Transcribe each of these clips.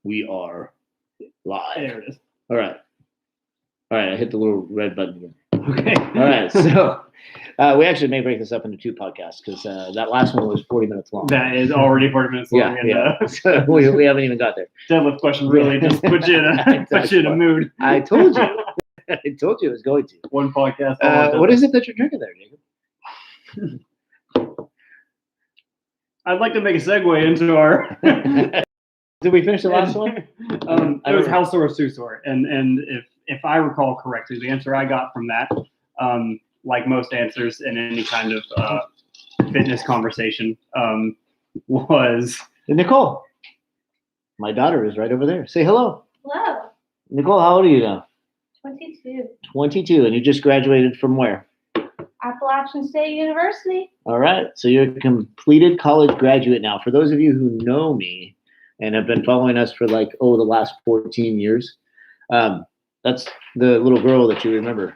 We are live. There it is. All right. I hit the little red button again. Okay. All right. So we actually may break this up into two podcasts because that last one was 40 minutes long. That is already 40 minutes long. Yeah. So we haven't even got there. Deadlift question really just puts you in a mood. I told you. I told you it was going to. One podcast. What is it that you're drinking there, Jacob? I'd like to make a segue into our. Did we finish the last one? It was Halsor or Susor, and if I recall correctly, the answer I got from that, like most answers in any kind of fitness conversation, was Nicole. My daughter is right over there. Say hello. Hello. Nicole, how old are you now? 22. 22, and you just graduated from where? Appalachian State University. All right, so you're a completed college graduate now. For those of you who know me and have been following us for the last 14 years, that's the little girl that you remember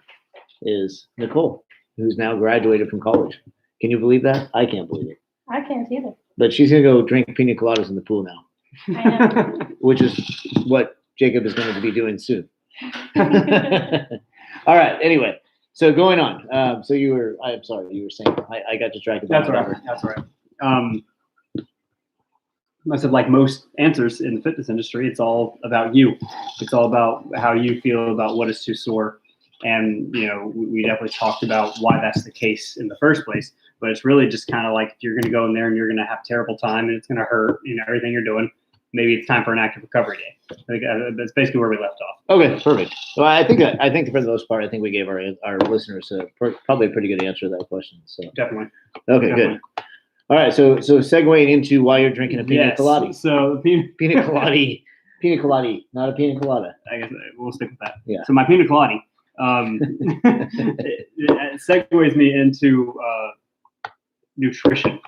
is Nicole, who's now graduated from college. Can you believe that? I can't believe it. I can't either. But she's going to go drink pina coladas in the pool now, I know. which is what Jacob is going to be doing soon. All right, anyway. So going on, I'm sorry, you were saying, I got distracted. That's all right. That's all right. I said, like most answers in the fitness industry, it's all about you. It's all about how you feel about what is too sore. And, we definitely talked about why that's the case in the first place. But it's really just kind of like you're going to go in there and you're going to have a terrible time and it's going to hurt, everything you're doing. Maybe it's time for an active recovery day. I think that's basically where we left off. Okay, perfect. Well, I think for the most part, I think we gave our listeners probably a pretty good answer to that question. So Definitely. Okay, Definitely. Good. All right, so segueing into why you're drinking a pina colada. So pina colada, not a pina colada. I guess we'll stick with that. Yeah. So my pina colada it segues me into nutrition.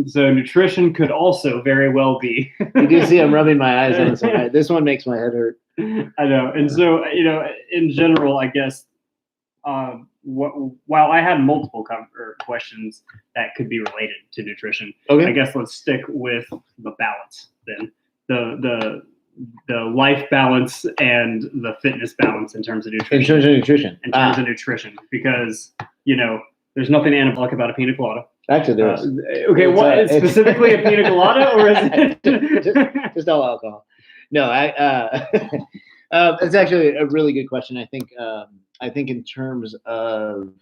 So nutrition could also very well be. You do see I'm rubbing my eyes on this one. This one makes my head hurt. I know, and so in general, I guess. While I had multiple questions that could be related to nutrition, okay. I guess let's stick with the balance then. The life balance and the fitness balance in terms of nutrition. In terms of nutrition. Because there's nothing anabolic about a pina colada. Actually, there is. Okay, what specifically a pina colada, or is it just all alcohol? No, it's actually a really good question. I think in terms of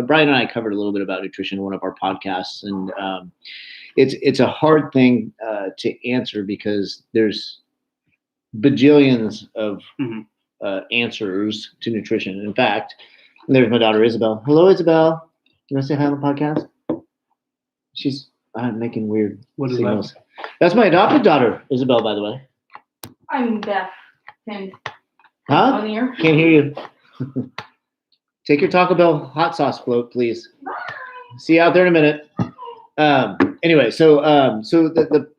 Brian and I covered a little bit about nutrition in one of our podcasts, and it's a hard thing to answer because there's bajillions of answers to nutrition. In fact, there's my daughter Isabel. Hello, Isabel. You want to say hi on the podcast? She's making weird signals. That's my adopted daughter, Isabel, by the way. I'm deaf and huh? funnier. Can't hear you. Take your Taco Bell hot sauce float, please. See you out there in a minute. Anyway, so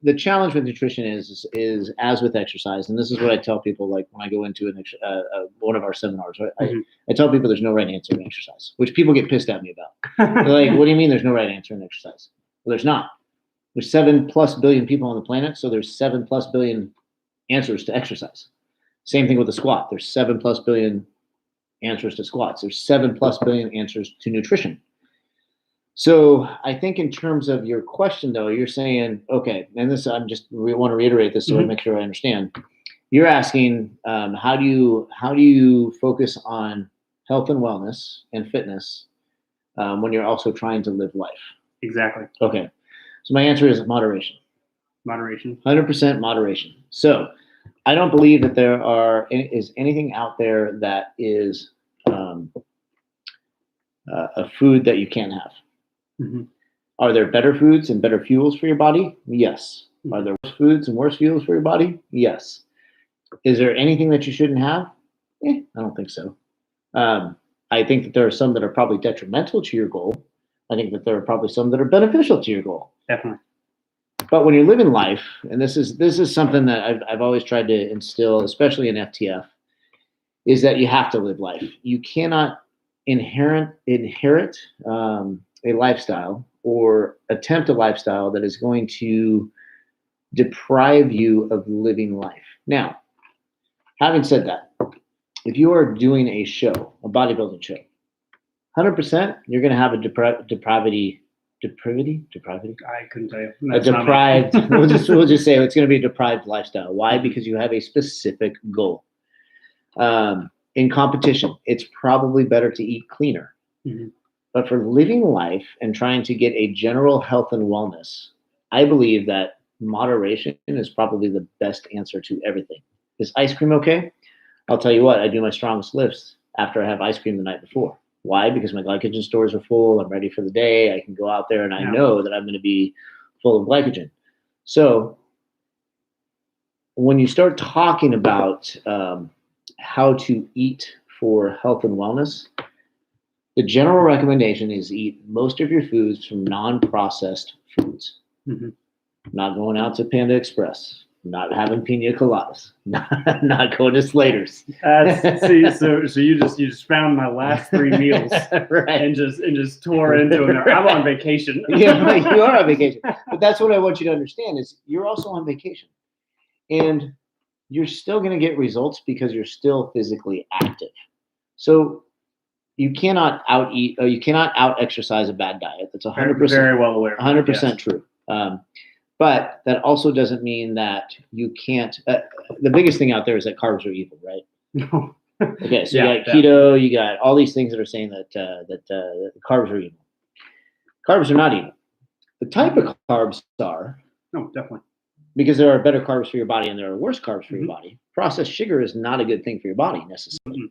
the challenge with nutrition is as with exercise, and this is what I tell people like when I go into one of our seminars. Right? I tell people there's no right answer in exercise, which people get pissed at me about. They're like, what do you mean there's no right answer in exercise? Well, there's not. There's 7+ billion people on the planet, so there's 7+ billion answers to exercise. Same thing with a squat. There's 7+ billion answers to squats. There's 7+ billion answers to nutrition. So I think in terms of your question, though, you're saying, okay, and this we want to reiterate this so I make sure I understand. You're asking, how do you focus on health and wellness and fitness when you're also trying to live life? Exactly. Okay. So my answer is moderation. Moderation. 100% moderation. So I don't believe that there is anything out there that is a food that you can't have. Mm-hmm. Are there better foods and better fuels for your body? Yes. Mm-hmm. Are there worse foods and worse fuels for your body? Yes. Is there anything that you shouldn't have? I don't think so. I think that there are some that are probably detrimental to your goal. I think that there are probably some that are beneficial to your goal. Definitely. But when you're living life, and this is something that I've always tried to instill, especially in FTF, is that you have to live life. You cannot inherit a lifestyle or attempt a lifestyle that is going to deprive you of living life. Now, having said that, if you are doing a show, a bodybuilding show, 100%, you're going to have a depravity. I couldn't tell you. A That's not me. deprived. we'll just say it's going to be a deprived lifestyle. Why? Because you have a specific goal. In competition, it's probably better to eat cleaner. Mhm. But for living life and trying to get a general health and wellness, I believe that moderation is probably the best answer to everything. Is ice cream okay? I'll tell you what, I do my strongest lifts after I have ice cream the night before. Why? Because my glycogen stores are full. I'm ready for the day. I can go out there and I Yeah. know that I'm going to be full of glycogen. So when you start talking about how to eat for health and wellness, the general recommendation is eat most of your foods from non-processed foods. Mhm. Not going out to Panda Express, not having pina coladas, not going to Slater's. See, so you just found my last 3 meals Right. and just tore into them. I'm on vacation. Yeah, right, you are on vacation. But that's what I want you to understand is you're also on vacation. And you're still going to get results because you're still physically active. So you cannot out eat, you cannot out exercise a bad diet. That's 100%, Very well aware. 100% true. But that also doesn't mean that you can't. The biggest thing out there is that carbs are evil, right? No. Okay, so Yeah, you got keto, you got all these things that are saying that carbs are evil. Carbs are not evil. The type of carbs are, No, definitely. because there are better carbs for your body and there are worse carbs for your Mhm. body. Processed sugar is not a good thing for your body necessarily. Mhm.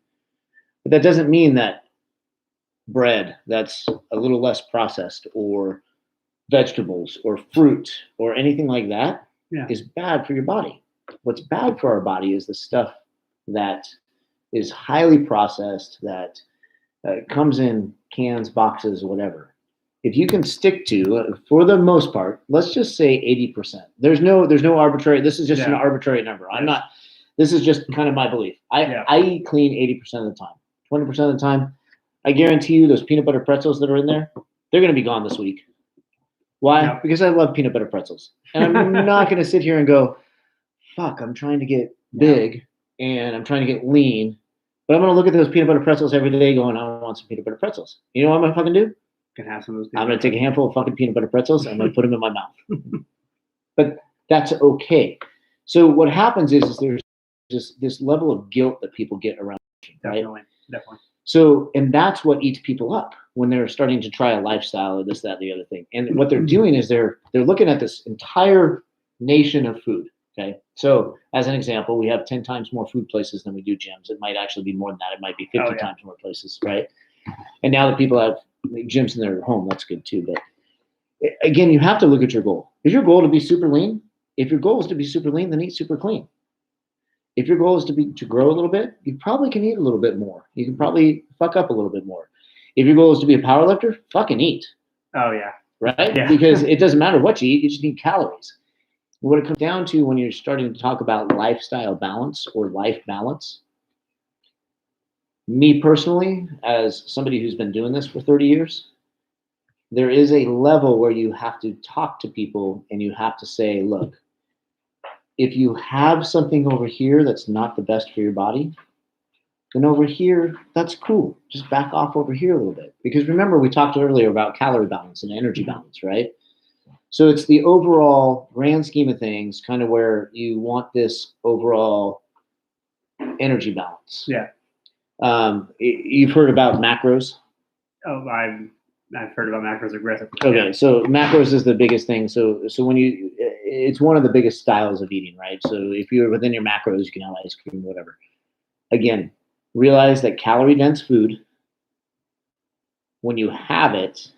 But that doesn't mean that bread that's a little less processed or vegetables or fruit or anything like that Yeah. is bad for your body. What's bad for our body is the stuff that is highly processed, that comes in cans, boxes, whatever. If you can stick to, for the most part, let's just say 80%. There's no arbitrary. This is just an Yeah. arbitrary number. I'm Yes. not. This is just kind of my belief. Yeah. I eat clean 80% of the time. 20% of the time, I guarantee you, those peanut butter pretzels that are in there, they're going to be gone this week. Why? Yeah. Because I love peanut butter pretzels, and I'm not going to sit here and go, "Fuck, I'm trying to get big and I'm trying to get lean." But I'm going to look at those peanut butter pretzels every day going, I want some peanut butter pretzels. You know what I'm going to fucking do? Can have some of those. I'm going to take a handful of fucking peanut butter pretzels and I'm going to put them in my mouth. But that's okay. So what happens is there's just this level of guilt that people get around, right? Definitely. So, and that's what eats people up when they're starting to try a lifestyle or this, that, the other thing. And what they're doing is they're looking at this entire nation of food. Okay. So as an example, we have 10 times more food places than we do gyms. It might actually be more than that. It might be 50 times more places, right? And now that people have gyms in their home, that's good too. But again, you have to look at your goal. Is your goal to be super lean? If your goal is to be super lean, then eat super clean. If your goal is to grow a little bit, you probably can eat a little bit more. You can probably fuck up a little bit more. If your goal is to be a power lifter, fucking eat. Oh yeah. Right? Yeah. Because it doesn't matter what you eat, you just need calories. What it comes down to when you're starting to talk about lifestyle balance or life balance, me personally, as somebody who's been doing this for 30 years, there is a level where you have to talk to people and you have to say, look, if you have something over here that's not the best for your body, then over here, that's cool. Just back off over here a little bit. Because remember, we talked earlier about calorie balance and energy balance, right? So it's the overall grand scheme of things, kind of where you want this overall energy balance. Yeah. You've heard about macros. Oh, I've heard about macros aggressively. Okay, Yeah. so macros is the biggest thing. So when it's one of the biggest styles of eating, right? So if you're within your macros, you can have ice cream, whatever. Again, realize that calorie dense food, when you have it,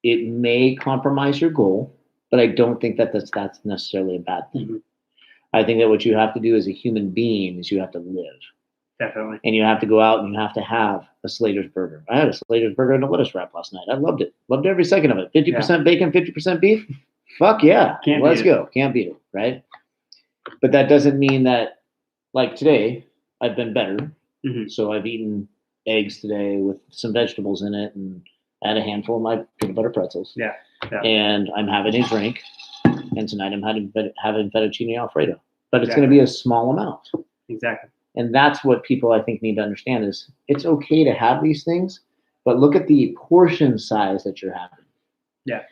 it may compromise your goal, but I don't think that that's necessarily a bad thing. Mm-hmm. I think that what you have to do as a human being is you have to live. Definitely. And you have to go out and you have to have a Slater's burger. I had a Slater's burger and a lettuce wrap last night. I loved it. Loved every second of it. 50% bacon, 50% beef. Fuck yeah. Let's go. Can't beat it, right? But that doesn't mean that, like today, I've been better. Mm-hmm. So I've eaten eggs today with some vegetables in it and I had a handful of my peanut butter pretzels. Yeah. And I'm having a drink. and tonight I'm having fettuccine Alfredo, but it's Exactly. going to be a small amount. Exactly. And that's what people I think need to understand is it's okay to have these things, but look at the portion size that you're having. Yeah.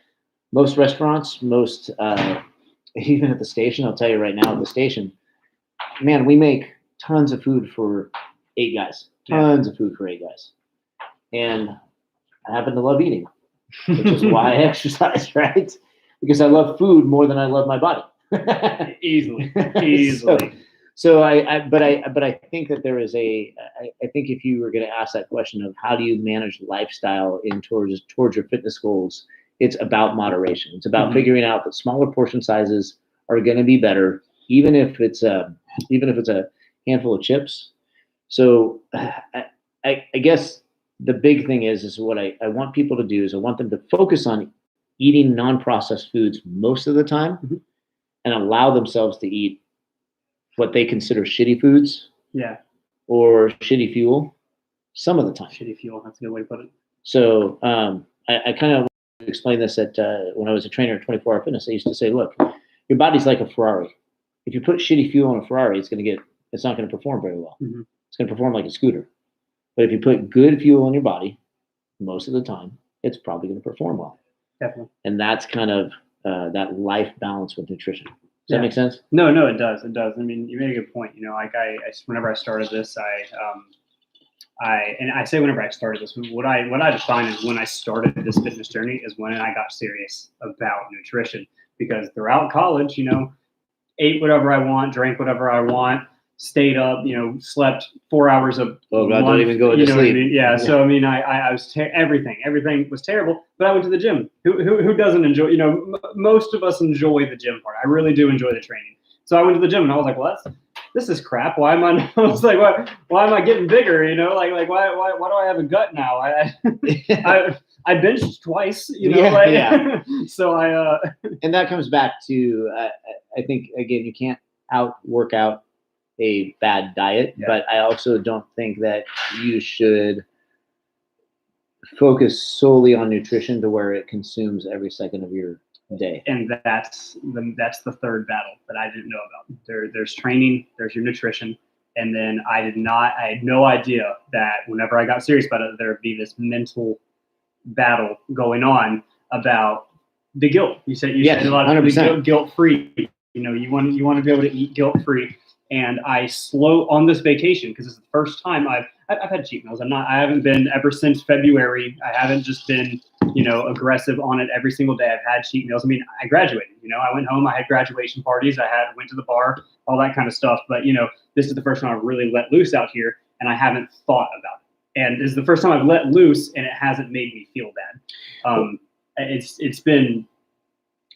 Most restaurants, even at the station, I'll tell you right now at the station, man, we make tons of food for 8 guys. Tons of food for 8 guys. And I happen to love eating, which is why I exercise, right? Because I love food more than I love my body. Easily. So I think that there is I think if you were going to ask that question of how do you manage lifestyle towards your fitness goals, it's about moderation. It's about figuring out that smaller portion sizes are going to be better, even if it's a handful of chips. So I guess the big thing is what I want people to do is I want them to focus on eating non-processed foods most of the time and allow themselves to eat what they consider shitty foods or shitty fuel some of the time. Shitty fuel. That's a good way to put it. So I kind of explained this when I was a trainer at 24 Hour Fitness. I used to say, look, your body's like a Ferrari. If you put shitty fuel on a Ferrari, it's not going to perform very well. It's going to perform like a scooter. But if you put good fuel in your body, most of the time, it's probably going to perform well. Definitely. And that's kind of that life balance with nutrition. Does that make sense? No, it does. It does. I mean, you made a good point. Like whenever I started this, I say whenever I started this, what I define as when I started this fitness journey is when I got serious about nutrition. Because throughout college, ate whatever I want, drank whatever I want, stayed up, slept 4 hours of oh God, don't even go into sleep. What I mean? Yeah. So I mean, I was everything was terrible. But I went to the gym. Who doesn't enjoy? Most of us enjoy the gym part. I really do enjoy the training. So I went to the gym and I was like, well, this is crap. Why am I? I was like, why am I getting bigger? Like why do I have a gut now? I benched twice. So and that comes back to I think again you can't work out a bad diet, but I also don't think that you should focus solely on nutrition to where it consumes every second of your day. And that's the third battle that I didn't know about. There's training, there's your nutrition, and then I had no idea that whenever I got serious about it, there would be this mental battle going on about the guilt. You said a lot of 100%. Guilt-free. You want to be able to eat guilt-free. And I on this vacation, because it's the first time I've had cheat meals. I haven't been ever since February. I haven't just been, aggressive on it every single day. I've had cheat meals. I mean, I graduated, I went home, I had graduation parties, went to the bar, all that kind of stuff. But, this is the first time I've really let loose out here and I haven't thought about it. And this is the first time I've let loose and it hasn't made me feel bad. It's been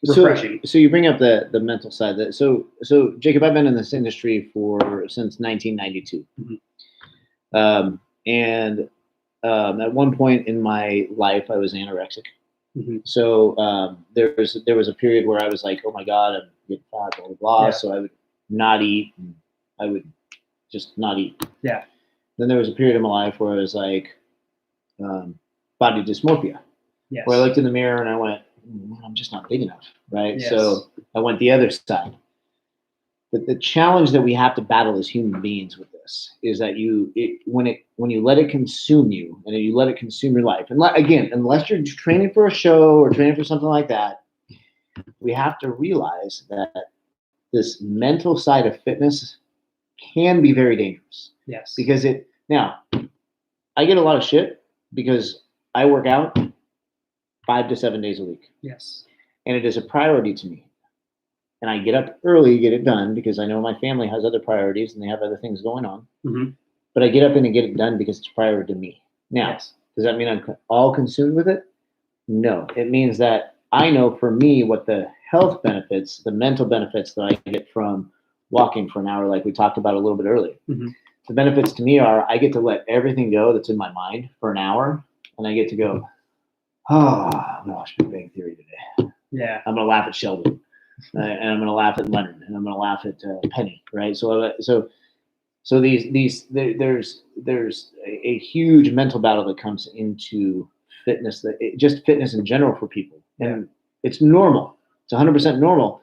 refreshing. So you bring up the mental side. So Jacob, I've been in this industry since 1992, and at one point in my life, I was anorexic. So there was a period where I was like, oh my God, I'm getting fat, blah blah blah. Yeah. So I would not eat. I would just not eat. Yeah. Then there was a period in my life where I was like, body dysmorphia. Yes. Where I looked in the mirror and I went, I'm just not big enough, right? Yes. So I went the other side. But the challenge that we have to battle as human beings with this is that when you let it consume you and you let it consume your life, and again, unless you're training for a show or training for something like that, we have to realize that this mental side of fitness can be very dangerous. Yes. Because now I get a lot of shit because I work out 5 to 7 days a week. Yes. And it is a priority to me. And I get up early, get it done, because I know my family has other priorities and they have other things going on. But I get up and get it done because it's priority to me. Now, does that mean I'm all consumed with it? No. It means that I know for me what the health benefits, the mental benefits that I get from walking for an hour, like we talked about a little bit earlier. The benefits to me are I get to let everything go that's in my mind for an hour, and I get to go, I'm going to watch Big Bang Theory today. Yeah. I'm going to laugh at Sheldon. And I'm going to laugh at Leonard, and I'm going to laugh at Penny, right? So there's a huge mental battle that comes into fitness, just fitness in general for people, and it's normal. It's 100% normal.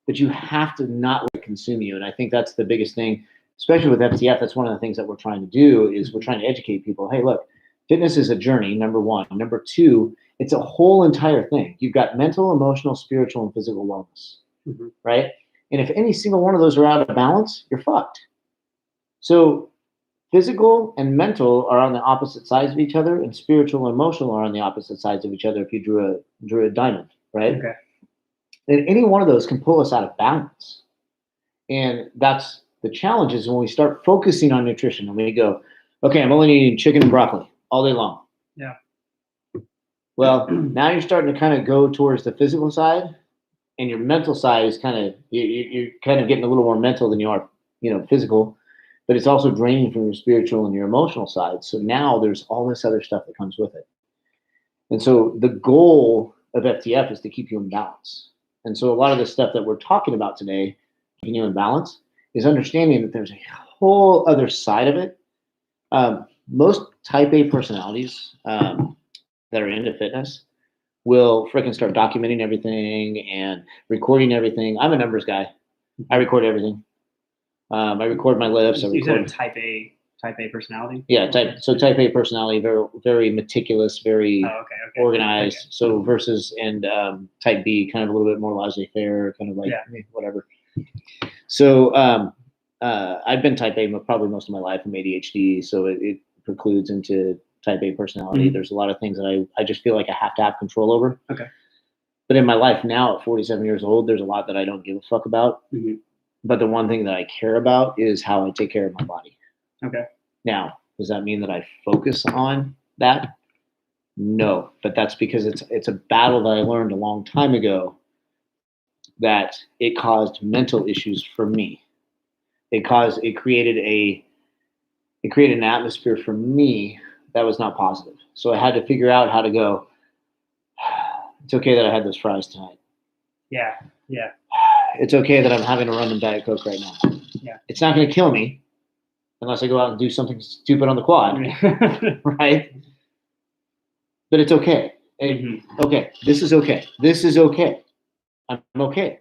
but you have to not let it consume you. And I think that's the biggest thing, especially with FTF. That's one of the things that we're trying to do is we're trying to educate people. Hey, look, fitness is a journey, number one. Number two, it's a whole entire thing. You've got mental, emotional, spiritual, and physical wellness, right? And if any single one of those are out of balance, you're fucked. So physical and mental are on the opposite sides of each other, and spiritual and emotional are on the opposite sides of each other if you drew a diamond, right? Okay. And any one of those can pull us out of balance. And that's the challenge is when we start focusing on nutrition and we go, okay, I'm only eating chicken and broccoli all day long. Yeah. Well, now you're starting to kind of go towards the physical side, and your mental side is kind of you're kind of getting a little more mental than you are, physical. But it's also draining from your spiritual and your emotional side. So now there's all this other stuff that comes with it. And so the goal of FTF is to keep you in balance. And so a lot of the stuff that we're talking about today, keeping you in balance, is understanding that there's a whole other side of it. Most type A personalities that are into fitness will freaking start documenting everything and recording everything. I'm a numbers guy. I record everything. I record my lifts. You said a type A personality? Yeah, type A personality, very very meticulous, very okay. organized. Okay. So versus and type B, kind of a little bit more laissez-faire, kind of like whatever. So I've been type A probably most of my life. I'm ADHD, so it precludes into type A personality. Mm-hmm. There's a lot of things that I just feel like I have to have control over. Okay. But in my life now, at 47 years old, there's a lot that I don't give a fuck about. Mm-hmm. But the one thing that I care about is how I take care of my body. Okay. Now, does that mean that I focus on that? No, but that's because it's a battle that I learned a long time ago that it caused mental issues for me. It created an atmosphere for me that was not positive. So I had to figure out how to go, it's okay that I had those fries tonight. Yeah. It's okay that I'm having a rum and Diet Coke right now. Yeah. It's not going to kill me unless I go out and do something stupid on the quad, right? But it's okay. Okay, this is okay. This is okay. I'm okay.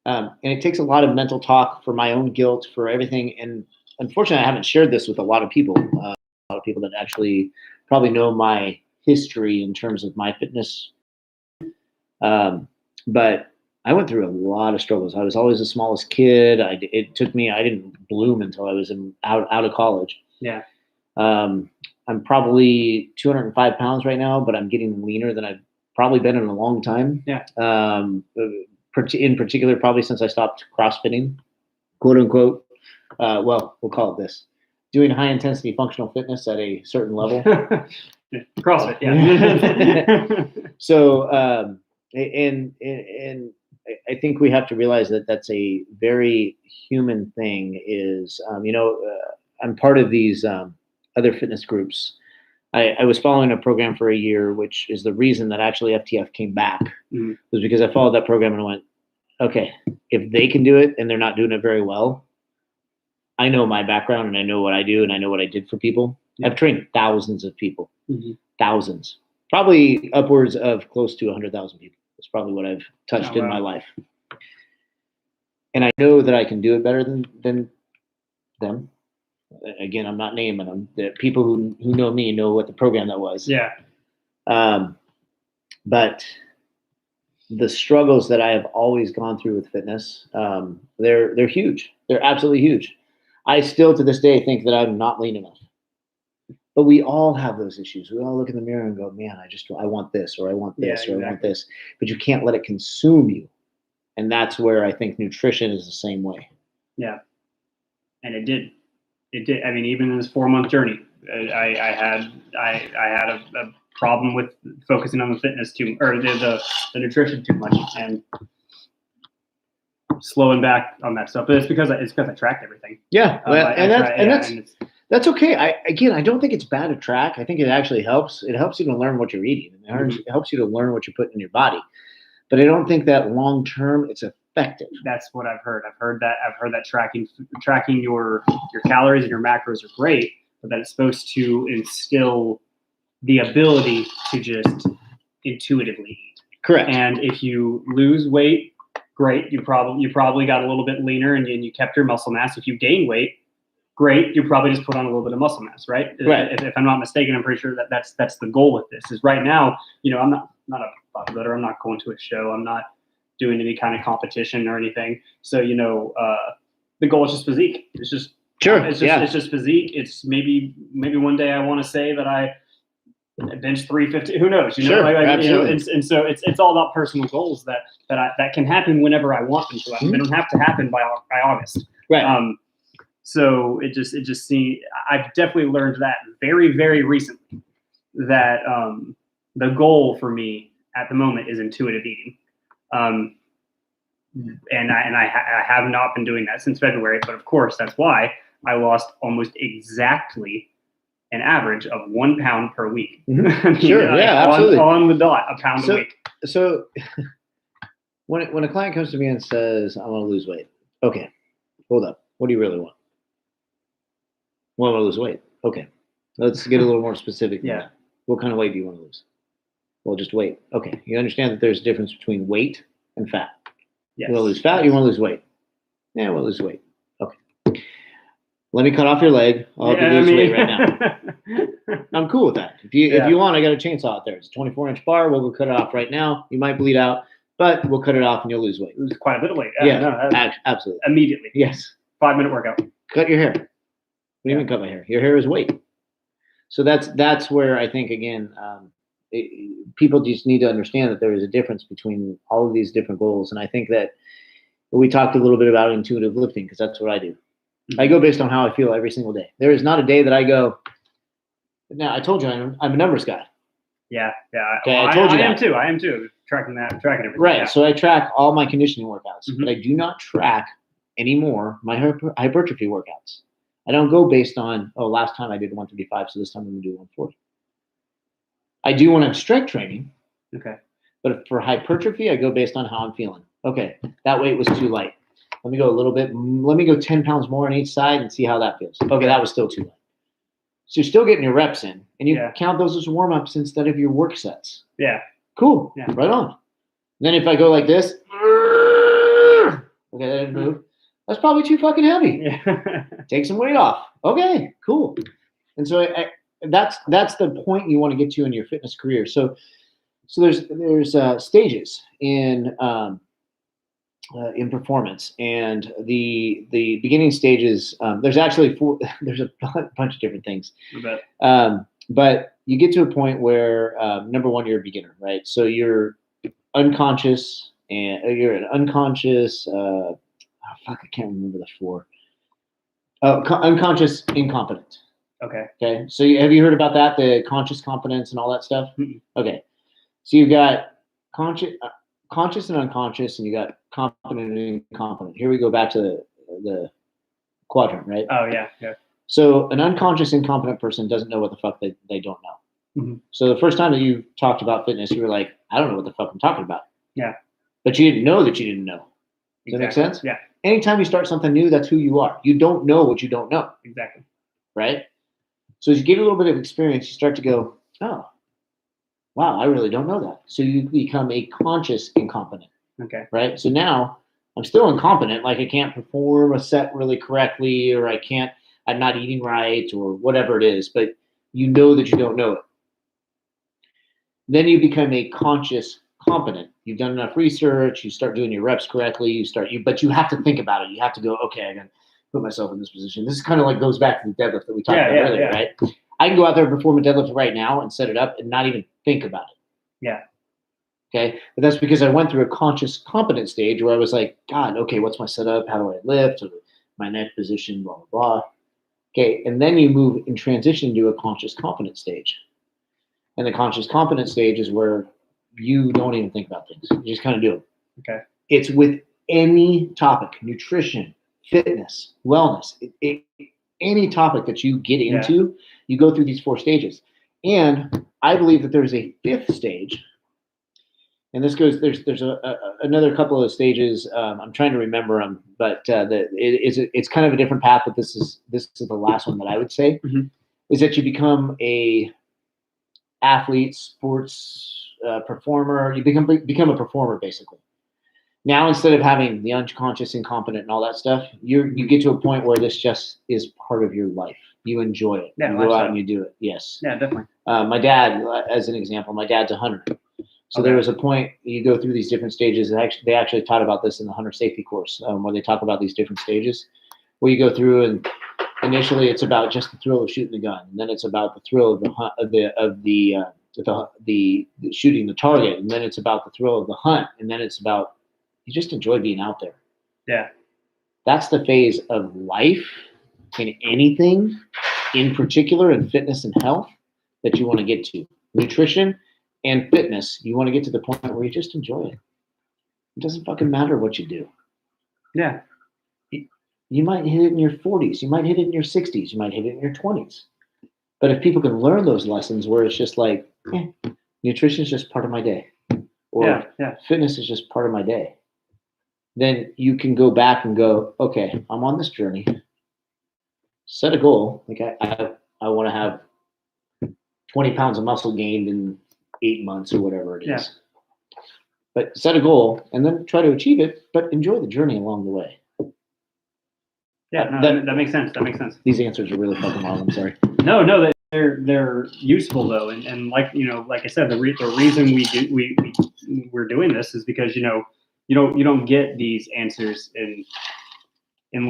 And it takes a lot of mental talk for my own guilt, for everything. And unfortunately, I haven't shared this with a lot of people. A lot of people that actually probably know my history in terms of my fitness. But I went through a lot of struggles. I was always the smallest kid. I didn't bloom until I was out of college. Yeah. I'm probably 205 pounds right now, but I'm getting leaner than I've probably been in a long time. Yeah. In particular, probably since I stopped CrossFitting, quote unquote. Well, we'll call it this. Doing high intensity functional fitness at a certain level. CrossFit, yeah. So, and I think we have to realize that that's a very human thing is, I'm part of these other fitness groups. I was following a program for a year, which is the reason that actually FTF came back, was because I followed that program and I went, okay, if they can do it and they're not doing it very well, I know my background and I know what I do and I know what I did for people. I've trained thousands of people, thousands, probably upwards of close to 100,000 people. That's probably what I've touched in my life. And I know that I can do it better than them. Again, I'm not naming them. The people who know me know what the program that was. Yeah. But the struggles that I have always gone through with fitness, they're huge. They're absolutely huge. I still to this day think that I'm not lean enough. But we all have those issues. We all look in the mirror and go, man, I want this, or I want this, or I want this. But you can't let it consume you. And that's where I think nutrition is the same way. Yeah. And it did. I mean, even in this 4-month journey, I had a problem with focusing on the fitness the nutrition too much and slowing back on that stuff. But it's because I tracked everything. Yeah. That's okay. I don't think it's bad to track. I think it actually helps. It helps you to learn what you're eating. It helps you to learn what you're putting in your body. But I don't think that long term it's effective. That's what I've heard. I've heard that tracking your calories and your macros are great, but that it's supposed to instill the ability to just intuitively eat. Correct. And if you lose weight, great. You probably got a little bit leaner and you kept your muscle mass. If you gain weight, great. You probably just put on a little bit of muscle mass, right? Right. If I'm not mistaken, I'm pretty sure that's the goal with this. Is right now, I'm not a bodybuilder. I'm not going to a show. I'm not doing any kind of competition or anything. So the goal is just physique. It's just It's just physique. It's maybe one day I want to say that I bench 350. Who knows? Sure, absolutely. And so it's all about personal goals that can happen whenever I want them to. They don't have to happen by August. Right. So it just seems I've definitely learned that very, very recently that the goal for me at the moment is intuitive eating. And I have not been doing that since February, but of course that's why I lost almost exactly an average of 1 pound per week. Sure, absolutely. On the dot, a pound a week. So when a client comes to me and says, I want to lose weight, okay, hold up. What do you really want? Well, I want to lose weight. Okay, let's get a little more specific. Yeah. What kind of weight do you want to lose? Well, just weight. Okay, you understand that there's a difference between weight and fat. Yes. You want to lose fat, you want to lose weight. Yeah, I want to lose weight. Okay. Let me cut off your leg. I'll help you lose weight right now. I'm cool with that. If you want, I got a chainsaw out there. It's a 24-inch bar. We'll go cut it off right now. You might bleed out, but we'll cut it off and you'll lose weight. Lose quite a bit of weight. Absolutely. Immediately. Yes. 5-minute workout. Cut your hair. What do you mean cut my hair? Your hair is weight. So that's where I think, again, people just need to understand that there is a difference between all of these different goals. And I think that we talked a little bit about intuitive lifting because that's what I do. I go based on how I feel every single day. There is not a day that I go, now I told you I'm a numbers guy. Yeah. Okay, I told you that. I am too. Tracking everything. Right. Yeah. So I track all my conditioning workouts, Mm-hmm. but I do not track anymore my hypertrophy workouts. I don't go based on, last time I did 135, so this time I'm going to do 140. I do when I'm strength training. Okay. But for hypertrophy, I go based on how I'm feeling. Okay, that weight was too light. Let me go a little bit. Let me go 10 pounds more on each side and see how that feels. Okay, that was still too light. So you're still getting your reps in, and you count those as warm-ups instead of your work sets. Yeah. Cool. Yeah. Right on. Then if I go like this, okay, that didn't move. That's probably too fucking heavy. Yeah. Take some weight off. Okay, cool. And so that's the point you want to get to in your fitness career. So there's stages in performance, and the beginning stages. There's actually there's a bunch of different things. But you get to a point where number one, you're a beginner, right? So you're unconscious, and you're an unconscious. I can't remember the four. Unconscious incompetent. Okay. Okay. So have you heard about that? The conscious competence and all that stuff? Mm-hmm. Okay. So you've got conscious and unconscious, and you got competent and incompetent. Here we go back to the quadrant, right? Oh, yeah. Yeah. So an unconscious incompetent person doesn't know what the fuck they don't know. Mm-hmm. So the first time that you talked about fitness, you were like, I don't know what the fuck I'm talking about. Yeah. But you didn't know that you didn't know. Does that make sense? Yeah. Anytime you start something new, that's who you are. You don't know what you don't know. Exactly. Right? So as you get a little bit of experience, you start to go, oh, wow, I really don't know that. So you become a conscious incompetent. Okay. Right? So now I'm still incompetent. Like I can't perform a set really correctly, or I'm not eating right, or whatever it is, but you know that you don't know it. Then you become a conscious competent. You've done enough research, you start doing your reps correctly, but you have to think about it. You have to go, okay, I gotta put myself in this position. This is kind of like goes back to the deadlift that we talked about earlier, right? I can go out there and perform a deadlift right now and set it up and not even think about it. Yeah. Okay. But that's because I went through a conscious competent stage where I was like, God, okay, what's my setup? How do I lift? My neck position, blah, blah, blah. Okay. And then you move and transition to a conscious competent stage. And the conscious competent stage is where you don't even think about things. You just kind of do it. Okay. It's with any topic, nutrition, fitness, wellness, any topic that you get into, you go through these 4 stages. And I believe that there's a 5th stage. And this goes, there's another couple of stages. I'm trying to remember them, but it's kind of a different path, but this is the last one that I would say, is that you become a athlete, sports performer. You become a performer, basically. Now, instead of having the unconscious, incompetent, and all that stuff, you get to a point where this just is part of your life. You enjoy it. Yeah, you go out lifestyle. and you do it. Yes. Yeah, definitely. My dad, as an example, my dad's a hunter. So there Okay. was a point you go through these different stages. And they actually taught about this in the hunter safety course, where they talk about these different stages, where you go through, and initially it's about just the thrill of shooting the gun, and then it's about the thrill of the hunt, the shooting the target, and then it's about the thrill of the hunt, and then it's about you just enjoy being out there. Yeah. That's the phase of life in anything, in particular in fitness and health, that you want to get to. Nutrition and fitness, you want to get to the point where you just enjoy it. It doesn't fucking matter what you do. Yeah. You might hit it in your 40s. You might hit it in your 60s. You might hit it in your 20s. But if people can learn those lessons where it's just like, nutrition is just part of my day, or Yeah. fitness is just part of my day, then you can go back and go, okay, I'm on this journey. Set a goal. Like I want to have 20 pounds of muscle gained in 8 months or whatever it is. Yeah. But set a goal and then try to achieve it, but enjoy the journey along the way. Yeah. No, that makes sense. That makes sense. These answers are really fucking long. I'm sorry. No, they're useful though, and like like I said, the reason we're doing this is because you don't get these answers in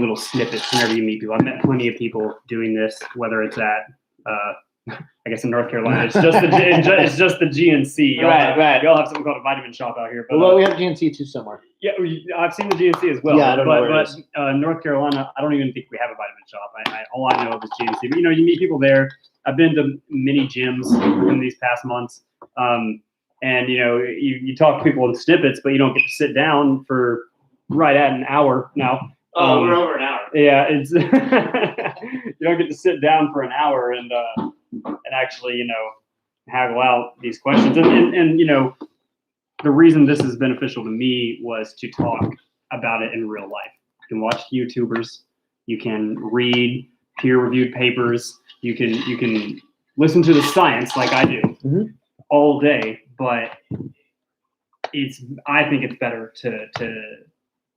little snippets whenever you meet people. I've met plenty of people doing this, whether it's at I guess in North Carolina, it's just the GNC. Right. Y'all have something called a vitamin shop out here. But, Well, we have GNC too somewhere. yeah, I've seen the GNC as well. Yeah, I don't know where it but North Carolina, I don't even think we have a vitamin shop. All I know of is GNC. But you meet people there. I've been to many gyms in these past months, and you talk to people in snippets, but you don't get to sit down for right at an hour now. We're over an hour. Yeah, it's you don't get to sit down for an hour and actually haggle out these questions. And the reason this is beneficial to me was to talk about it in real life. You can watch YouTubers, you can read peer-reviewed papers, you can listen to the science like I do all day, but I think it's better to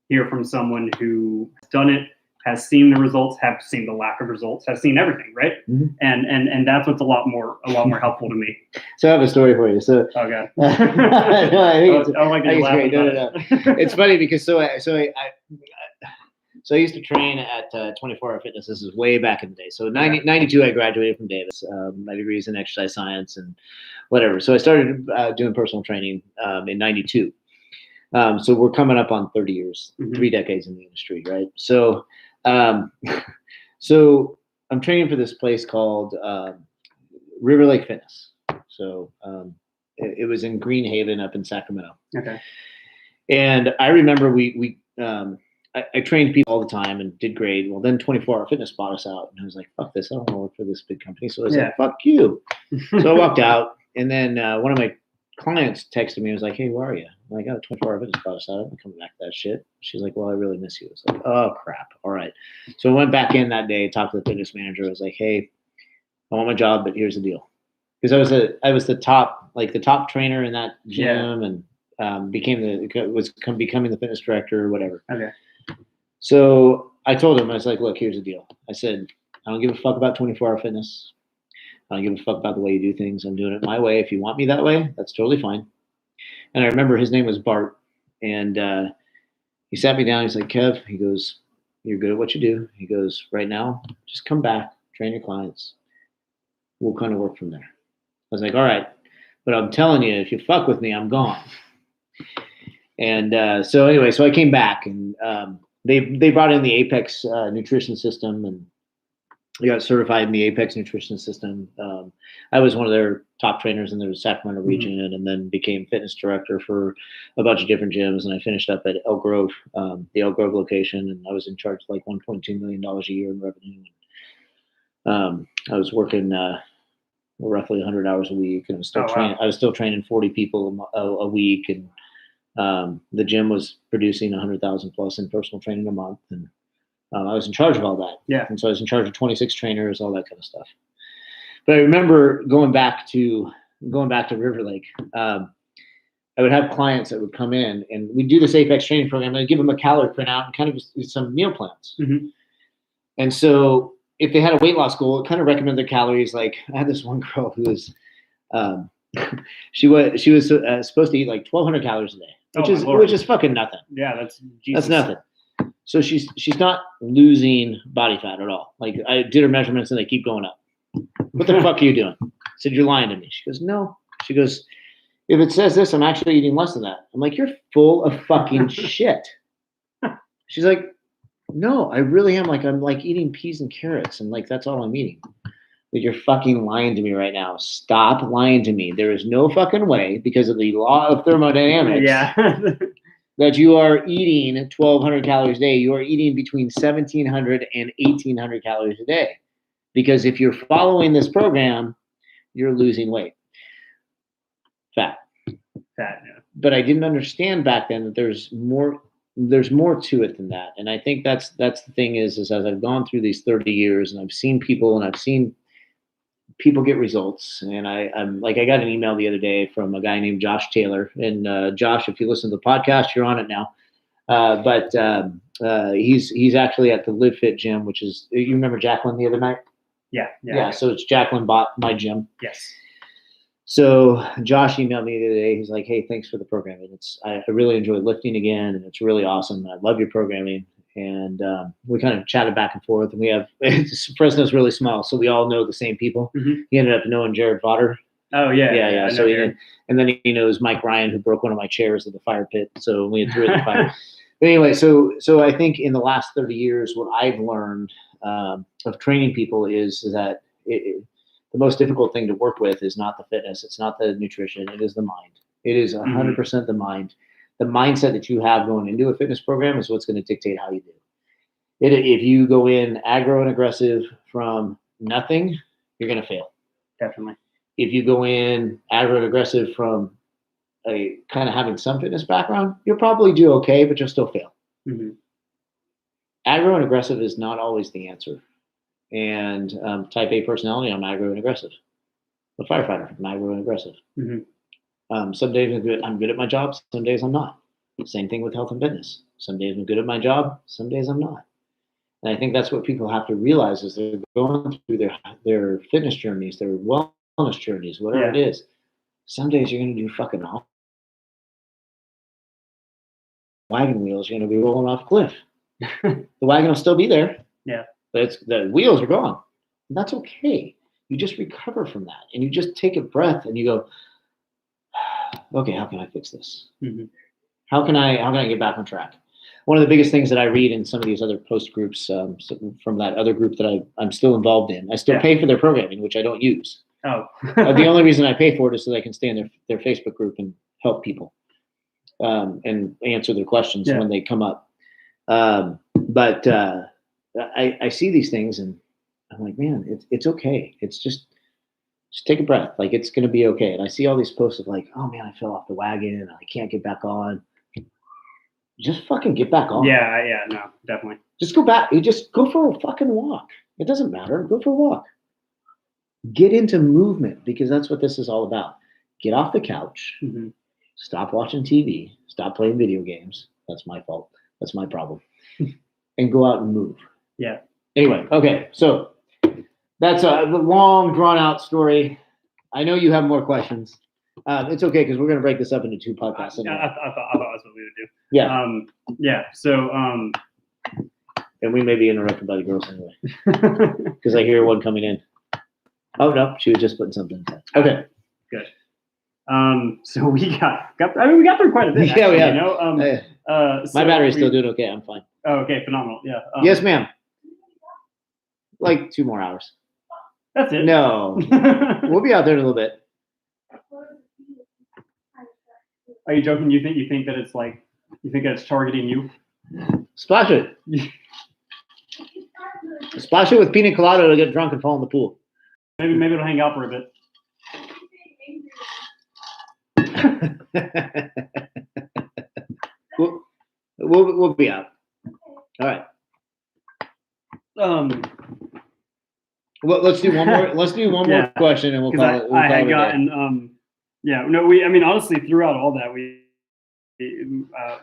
hear from someone who has done it, has seen the results, have seen the lack of results, has seen everything, right? Mm-hmm. And that's what's a lot more helpful to me. So I have a story for you. So Okay. no, I think it's, I like that I you're think it's laughing great. about No. it. It's funny because I used to train at 24 Hour Fitness. This is way back in the day. So 92, I graduated from Davis. My degree is in exercise science and whatever. So I started doing personal training in 92. So we're coming up on 30 years, 3 decades in the industry, right? So, so I'm training for this place called River Lake Fitness. So it was in Green Haven up in Sacramento. Okay. And I remember I trained people all the time and did great. Well, then 24 Hour Fitness bought us out, and I was like, "Fuck this! I don't want to work for this big company." So I was like, "Fuck you!" So I walked out, and then one of my clients texted me and was like, "Hey, where are you?" I'm like, "Oh, 24 Hour Fitness bought us out. I'm coming back to that shit." She's like, "Well, I really miss you." I was like, "Oh crap! All right." So I went back in that day, talked to the fitness manager. I was like, "Hey, I want my job, but here's the deal," because I was the top trainer in that gym, and becoming the fitness director or whatever. Okay. So I told him, I was like, "Look, here's the deal." I said, "I don't give a fuck about 24 Hour Fitness. I don't give a fuck about the way you do things. I'm doing it my way. If you want me that way, that's totally fine." And I remember his name was Bart, and he sat me down. He's like, "Kev," he goes, "you're good at what you do." He goes, "Right now, just come back, train your clients. We'll kind of work from there." I was like, "All right, but I'm telling you, if you fuck with me, I'm gone." And so anyway, so I came back, and they brought in the Apex nutrition system, and we got certified in the Apex nutrition system. I was one of their top trainers in the Sacramento region, and then became fitness director for a bunch of different gyms. And I finished up at Elk Grove, the Elk Grove location, and I was in charge of like $1.2 million a year in revenue. I was working roughly 100 hours a week, and I was still training 40 people a week, and the gym was producing 100,000 plus in personal training a month, and I was in charge of all that. Yeah. And so I was in charge of 26 trainers, all that kind of stuff. But I remember going back to River Lake. I would have clients that would come in and we do this Apex training program and I'd give them a calorie printout and kind of just some meal plans. Mhm. And so if they had a weight loss goal, it kind of recommended their calories. Like I had this one girl who was, she was supposed to eat like 1,200 calories a day, which is fucking nothing. Yeah, that's Jesus. That's nothing. So she's not losing body fat at all. Like I did her measurements and they keep going up. What the fuck are you doing? I said, you're lying to me. She goes, no. She goes, if it says this, I'm actually eating less than that. I'm like, you're full of fucking shit. She's like, no, I really am. Like, I'm like eating peas and carrots and like, that's all I'm eating. But you're fucking lying to me right now. Stop lying to me. There is no fucking way because of the law of thermodynamics Yeah. that you are eating 1,200 calories a day. You are eating between 1,700 and 1,800 calories a day. Because if you're following this program, you're losing weight. Fat. Fat, yeah. But I didn't understand back then that there's more to it than that. And I think that's the thing is as I've gone through these 30 years and I've seen people get results. And I'm like, I got an email the other day from a guy named Josh Taylor. And Josh, if you listen to the podcast, you're on it now. But he's actually at the Live Fit gym, which is, you remember Jacqueline the other night? Yeah. So it's Jacqueline bought my gym. Yes. So Josh emailed me the other day. He's like, hey, thanks for the programming. I really enjoy lifting again, and it's really awesome. I love your programming. And we kind of chatted back and forth. And we have Fresno's really small, so we all know the same people. Mm-hmm. He ended up knowing Jared Vodder. Oh yeah. Yeah. So and then he knows Mike Ryan, who broke one of my chairs at the fire pit. So we had threw it in the fire. But anyway, so I think in the last 30 years, what I've learned of training people is that the most difficult thing to work with is not the fitness. It's not the nutrition. It is the mind. It is 100% the mind. The mindset that you have going into a fitness program is what's going to dictate how you do. If you go in aggro and aggressive from nothing, you're going to fail. Definitely. If you go in aggro and aggressive from a kind of having some fitness background, you'll probably do okay, but you'll still fail. Mm-hmm. Aggro and aggressive is not always the answer. And type A personality, I'm aggro and aggressive. A firefighter, I'm aggro and aggressive. Mm-hmm. Some days I'm good at my job, some days I'm not. Same thing with health and fitness. Some days I'm good at my job, some days I'm not. And I think that's what people have to realize as they're going through their fitness journeys, their wellness journeys, whatever it is. Some days you're going to do fucking off wagon wheels. You're going to be rolling off a cliff. The wagon will still be there. Yeah. But the wheels are gone. And that's okay. You just recover from that. And you just take a breath and you go, okay, how can I fix this? Mm-hmm. How can I get back on track? One of the biggest things that I read in some of these other post groups from that other group that I'm still involved in, I still pay for their programming, which I don't use. Oh. The only reason I pay for it is so that I can stay in their Facebook group and help people and answer their questions when they come up. But I see these things and I'm like, man, it's okay. It's just take a breath. Like it's going to be okay. And I see all these posts of like, oh man, I fell off the wagon and I can't get back on. Just fucking get back on. Yeah, no, definitely. Just go back. You just go for a fucking walk. It doesn't matter. Go for a walk. Get into movement because that's what this is all about. Get off the couch. Mm-hmm. Stop watching TV. Stop playing video games. That's my fault. That's my problem. And go out and move. Yeah. Anyway, okay. So that's a long, drawn-out story. I know you have more questions. It's okay because we're going to break this up into 2 podcasts. I thought that's what we would do. Yeah. Yeah. So. And we may be interrupted by the girls anyway because I hear one coming in. Oh no, she was just putting something in. Okay. Good. So we got through quite a bit. Yeah, we have. You know, my battery's still doing okay. I'm fine. Oh, okay, phenomenal. Yeah. Yes, ma'am. Like 2 more hours. That's it. No, we'll be out there in a little bit. Are you joking? You think that it's like that it's targeting you? Splash it. Splash it with pina colada to get drunk and fall in the pool. Maybe it'll hang out for a bit. We'll be out. All right. Well, let's do one more. Let's do one more question, and we'll call it. I had gotten Yeah, no, I mean, honestly, throughout all that,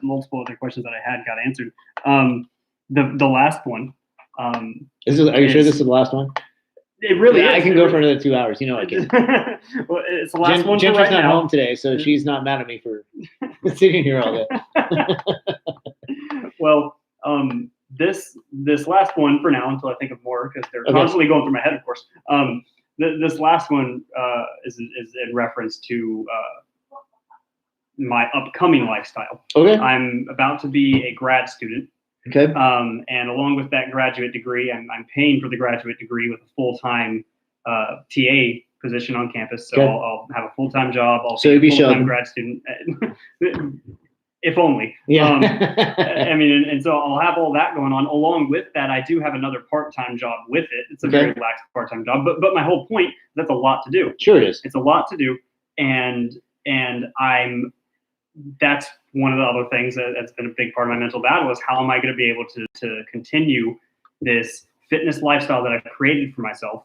multiple other questions that I had got answered. The last one, Are you sure this is the last one? It really Yeah, is. I can go for another 2 hours. You know I can. Well, it's the last one for Jennifer's right not now. home today, so she's not mad at me for sitting here all day. Well, this last one for now, until I think of more, because they're constantly going through my head, of course. This last one is in reference to my upcoming lifestyle. Okay. I'm about to be a grad student. Okay. And along with that graduate degree, I'm paying for the graduate degree with a full-time TA position on campus. So Okay. I'll have a full-time job. I'll So you'll be be a full-time Sheldon. grad student. If only. Yeah. I mean, and so I'll have all that going on. Along with that, I do have another part-time job with it. It's a very lax part-time job. But my whole point, that's a lot to do. Sure it is. It's a lot to do. And that's one of the other things that's been a big part of my mental battle is how am I going to be able to continue this fitness lifestyle that I've created for myself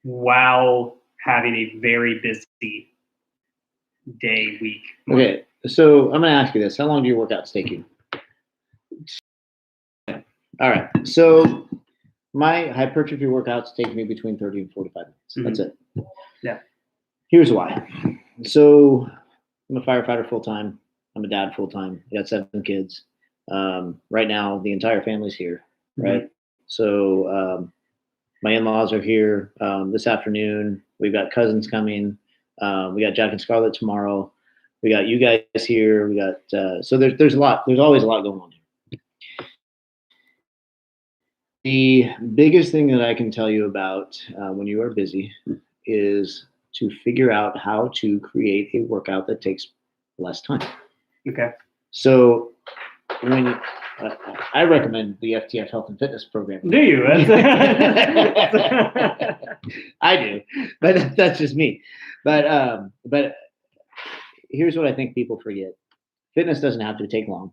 while having a very busy day, week. Month. Okay, so I'm going to ask you this. How long do your workouts take you? All right, so my hypertrophy workouts take me between 30 and 45 minutes. Mm-hmm. That's it. Yeah. Here's why. So I'm a firefighter full-time. I'm a dad full-time. I got 7 kids. Right now, the entire family's here, right? Mm-hmm. So my in-laws are here this afternoon. We've got cousins coming. We got Jack and Scarlett tomorrow. We got you guys here. We got so there's a lot. There's always a lot going on here. The biggest thing that I can tell you about when you are busy is to figure out how to create a workout that takes less time. Okay. So when I recommend the FTF Health and Fitness program. Do you? I do, but that's just me. But here's what I think people forget: fitness doesn't have to take long.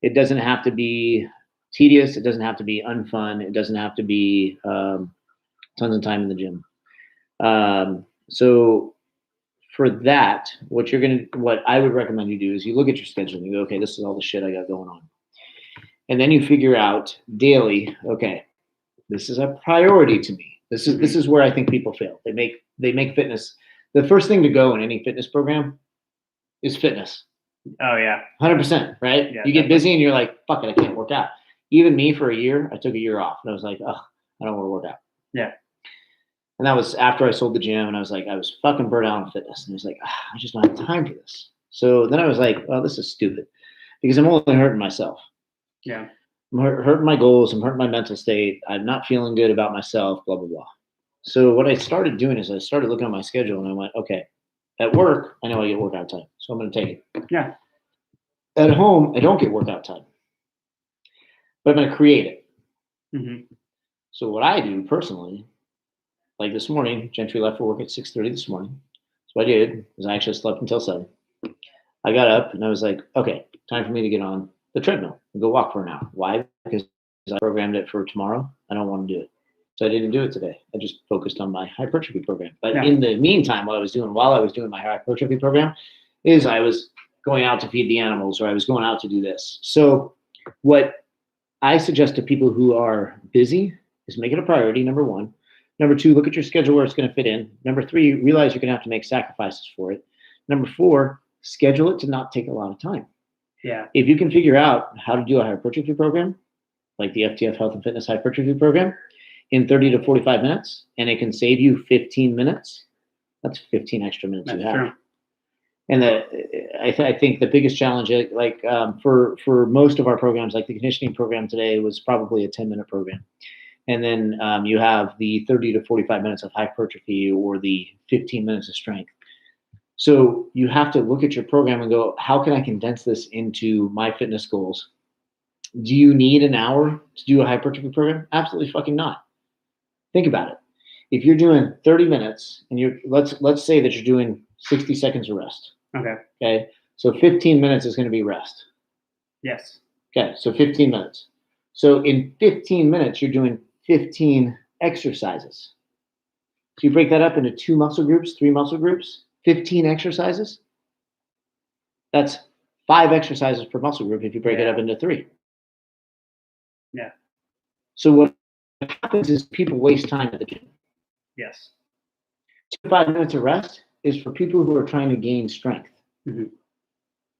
It doesn't have to be tedious. It doesn't have to be unfun. It doesn't have to be tons of time in the gym. So for that, what I would recommend you do is you look at your schedule and you go, okay, this is all the shit I got going on. And then you figure out daily, okay, this is a priority to me. This is where I think people fail. They make fitness. The first thing to go in any fitness program is fitness. Oh yeah. 100%, right? Yeah, you get busy and you're like, fuck it, I can't work out. Even me for a year, I took a year off and I was like, oh, I don't want to work out. Yeah. And that was after I sold the gym and I was like, I was fucking burnt out on fitness. And I was like, I just don't have time for this. So then I was like, well, this is stupid because I'm only hurting myself. Yeah. I'm hurting my goals. I'm hurting my mental state. I'm not feeling good about myself, blah, blah, blah. So what I started doing is I started looking at my schedule and I went, okay, at work, I know I get workout time. So I'm going to take it. Yeah. At home, I don't get workout time, but I'm going to create it. Mm-hmm. So what I do personally, like this morning, Gentry left for work at 6:30 this morning. So what I did is I actually slept until 7. I got up and I was like, okay, time for me to get on the treadmill and go walk for an hour. Why? Because I programmed it for tomorrow. I don't want to do it. So I didn't do it today. I just focused on my hypertrophy program. But in the meantime, while I was doing my hypertrophy program, is I was going out to feed the animals or I was going out to do this. So what I suggest to people who are busy is make it a priority, number 1. Number 2, look at your schedule where it's going to fit in. Number 3, realize you're going to have to make sacrifices for it. Number 4, schedule it to not take a lot of time. Yeah. If you can figure out how to do a hypertrophy program, like the FTF Health and Fitness hypertrophy program, in 30 to 45 minutes, and it can save you 15 minutes, that's 15 extra minutes you have. True. And I think the biggest challenge, for most of our programs, like the conditioning program today was probably a 10-minute program. And then you have the 30 to 45 minutes of hypertrophy or the 15 minutes of strength. So you have to look at your program and go, how can I condense this into my fitness goals? Do you need an hour to do a hypertrophy program? Absolutely fucking not. Think about it. If you're doing 30 minutes and let's say that you're doing 60 seconds of rest. Okay. So 15 minutes is going to be rest. Yes. Okay. So 15 minutes. So in 15 minutes, you're doing 15 exercises. So you break that up into 2 muscle groups, 3 muscle groups, 15 exercises. That's 5 exercises per muscle group if you break it up into 3. Yeah. So what happens is people waste time at the gym. Yes. 2 to 5 minutes of rest is for people who are trying to gain strength. Mhm.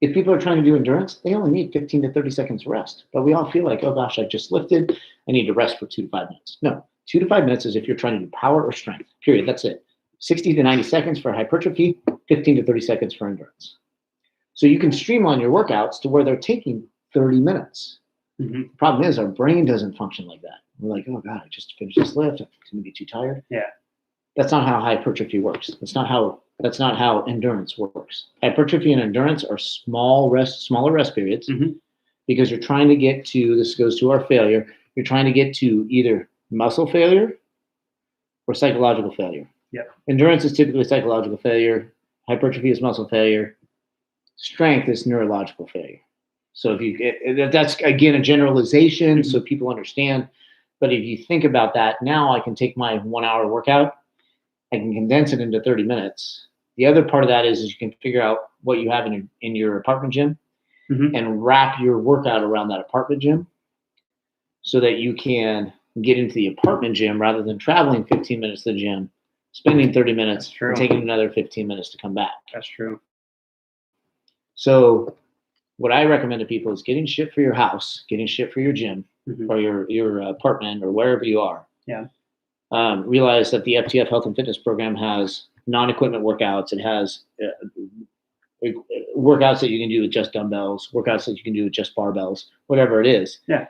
If people are trying to do endurance, they only need 15 to 30 seconds rest. But we all feel like, oh gosh, I just lifted. I need to rest for 2 to 5 minutes. No, 2 to 5 minutes is if you're trying to do power or strength, period. That's it. 60 to 90 seconds for hypertrophy, 15 to 30 seconds for endurance. So you can streamline your workouts to where they're taking 30 minutes. Mhm. The problem is our brain doesn't function like that. We're like, oh God, I just finished this lift. I'm going to be too tired. Yeah. That's not how hypertrophy works. That's not how endurance works. Hypertrophy and endurance are smaller rest periods Mhm. because you're trying to get to, this goes to our failure, you're trying to get to either muscle failure or psychological failure. Yep. Endurance is typically psychological failure. Hypertrophy is muscle failure. Strength is neurological failure. So that's again a generalization, Mhm. so people understand. But if you think about that, now I can take my 1 hour workout, I can condense it into 30 minutes. The other part of that is you can figure out what you have in your apartment gym Mhm. and wrap your workout around that apartment gym so that you can get into the apartment gym rather than traveling 15 minutes to the gym, spending 30 minutes, That's true. and taking another 15 minutes to come back. That's true. So what I recommend to people is getting shit for your house, getting shit for your gym Mhm. or your apartment or wherever you are. Yeah. Realize that the FTF Health and Fitness Program has non-equipment workouts. It has workouts that you can do with just dumbbells, workouts that you can do with just barbells, whatever it is. Yeah.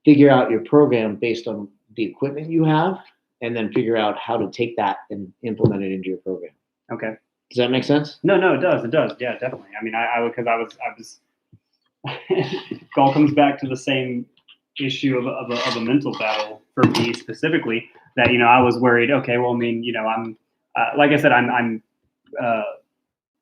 Figure out your program based on the equipment you have, and then figure out how to take that and implement it into your program. Okay. Does that make sense? No, it does. It does. Yeah, definitely. I mean, I would, because I was it all comes back to the same issue of a mental battle for me specifically, that, I was worried, okay, well, I mean, I'm, like I said, I'm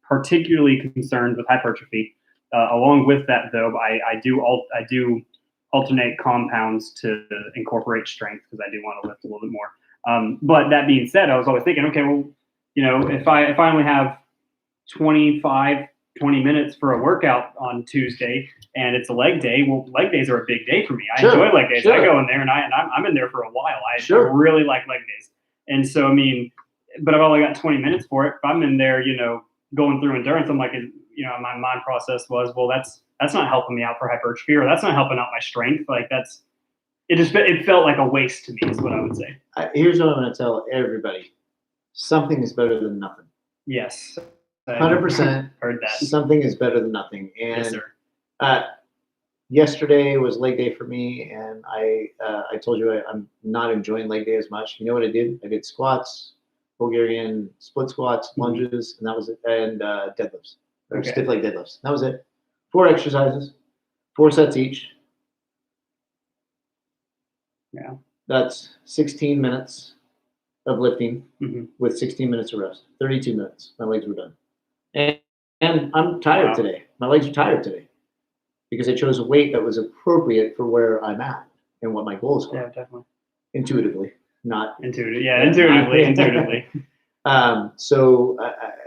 particularly concerned with hypertrophy. Along with that, though, I do alternate compounds to incorporate strength because I do want to lift a little bit more. But that being said, I was always thinking, okay, well, if I only have 20 minutes for a workout on Tuesday and it's a leg day, well, leg days are a big day for me. I enjoy leg days. Sure. I go in there and I'm in there for a while. I Sure. really like leg days. And so, I mean, but I've only got 20 minutes for it. If I'm in there, going through endurance, I'm like, my mind process was, well, that's not helping me out for hypertrophy, or that's not helping out my strength. Like it felt like a waste to me, is what I would say. Here's what I'm going to tell everybody. Something is better than nothing. Yes. 100%. Heard that. Something is better than nothing. And Yes, sir. Yesterday was leg day for me, and I told you I'm not enjoying leg day as much. You know what I did? I did squats, Bulgarian split squats, lunges, and that was it, and deadlifts, or Okay. stiff leg deadlifts. That was it. 4 exercises, 4 sets each. Yeah. That's 16 minutes of lifting Mhm. with 16 minutes of rest. 32 minutes. My legs were done. And I'm tired Wow. today. My legs are tired today because I chose a weight that was appropriate for where I'm at and what my goals are. Yeah, definitely. Intuitively, not Intuitively. Yeah, intuitively. So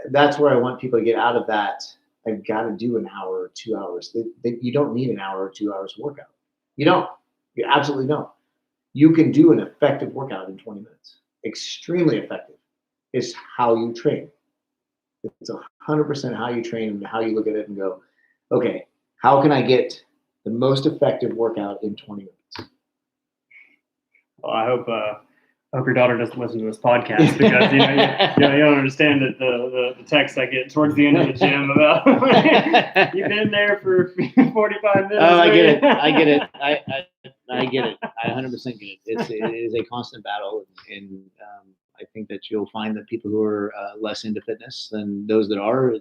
that's where I want people to get out of that. I've got to do an hour or 2 hours. You don't need an hour or 2 hours of workout. You don't. You absolutely don't. You can do an effective workout in 20 minutes. Extremely effective. It's how you train. It's 100% how you train and how you look at it and go, okay, how can I get the most effective workout in 20 minutes? Well, I hope your daughter doesn't listen to this podcast, because you don't understand that the text I get towards the end of the gym about you've been there for 45 minutes. Oh, I get it. I get it. I get it. I 100% get it. It is a constant battle, and I think that you'll find that people who are less into fitness than those that are,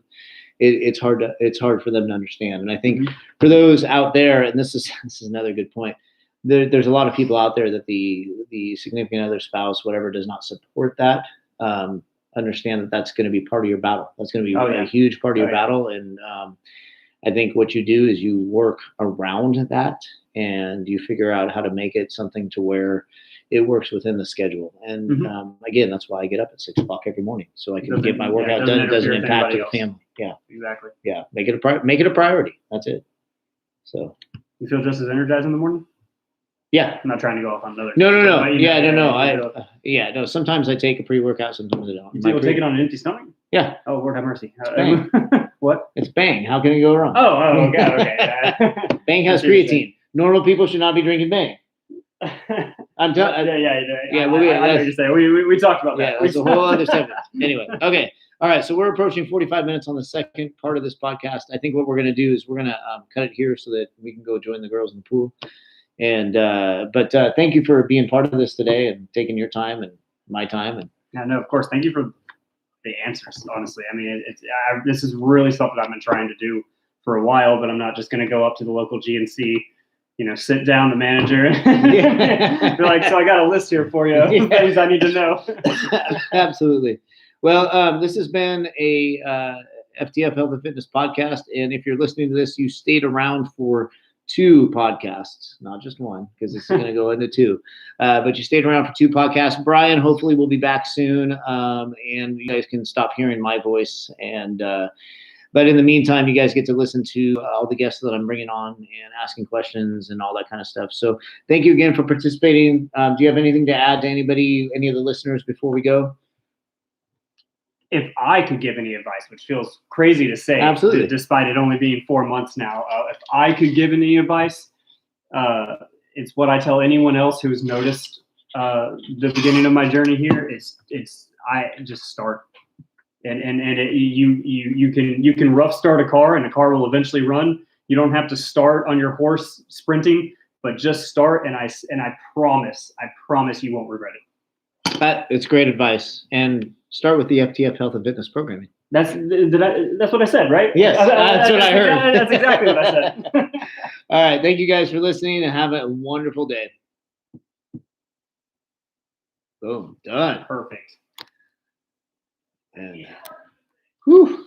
it's hard for them to understand. And I think for those out there, and this is another good point. There's a lot of people out there that the significant other, spouse, whatever, does not support that. Understand that that's going to be part of your battle. That's going to be a huge part of your battle, and I think what you do is you work around that and you figure out how to make it something to where it works within the schedule. And again, that's why I get up at 6 o'clock every morning so I can get my workout done. It doesn't impact the family. Yeah, Exactly. yeah. Make it a priority. That's it. So You feel just as energized in the morning? yeah. I'm not trying to go off on another. No. Yeah, You no. Sometimes I take a pre-workout. Sometimes I don't. will take it on an empty stomach? Yeah. Oh, Lord have mercy. Bang. What? It's Bang. How can it go wrong? Oh, okay. Yeah. Bang has creatine. Normal people should not be drinking Bang. I'm telling. Yeah. Yeah, I know what you're saying. We talked about that. Yeah, that's a whole other subject. Anyway, okay. All right, so we're approaching 45 minutes on the second part of this podcast. I think what we're going to do is we're going to cut it here so that we can go join the girls in the pool. And but thank you for being part of this today and taking your time and my time. And no, of course. Thank you for the answers. Honestly, I mean, this is really something I've been trying to do for a while, but I'm not just going to go up to the local GNC. Sit down, the manager, and be like, so I got a list here for you, things I need to know. Absolutely. Well, this has been a FTF Health and Fitness podcast. And if you're listening to this, you stayed around for 2 podcasts, not just one, because it's going to go into 2. But you stayed around for 2 podcasts. Brian, hopefully, will be back soon. And you guys can stop hearing my voice. And but in the meantime, you guys get to listen to all the guests that I'm bringing on and asking questions and all that kind of stuff. So thank you again for participating. Do you have anything to add to anybody, any of the listeners before we go? If I could give any advice, which feels crazy to say, absolutely, despite it only being 4 months now, if I could give any advice, it's what I tell anyone else who's noticed the beginning of my journey here. I just start. You can rough start a car and a car will eventually run. You don't have to start on your horse sprinting, but just start. And I promise you won't regret it. It's great advice. And start with the FTF Health and Fitness programming. That's what I said, right? Yes, that's what I heard. That's exactly what I said. All right. Thank you guys for listening and have a wonderful day. Boom. Done. Perfect. And whew.